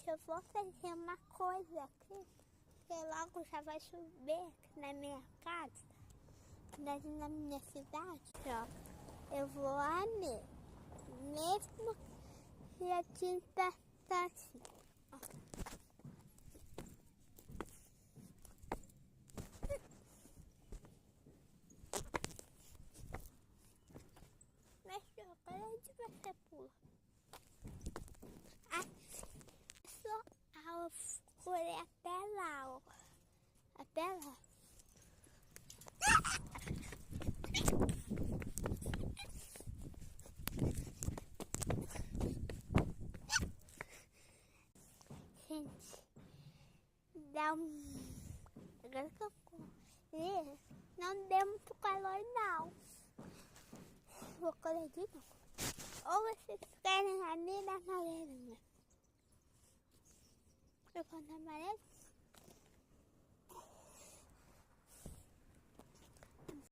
Gente, eu vou fazer uma coisa aqui, porque logo já vai chover aqui na minha casa, na minha cidade, ó. Eu vou ali, mesmo que a tinta tá assim, ó. Mas, para onde você pula? Eu furei até lá, ó. Até lá. Gente, dá agora que eu corri, não deu muito calor, não. Vou correr de novo. Ou vocês querem ali na amarela, né? Eu vou na amarela.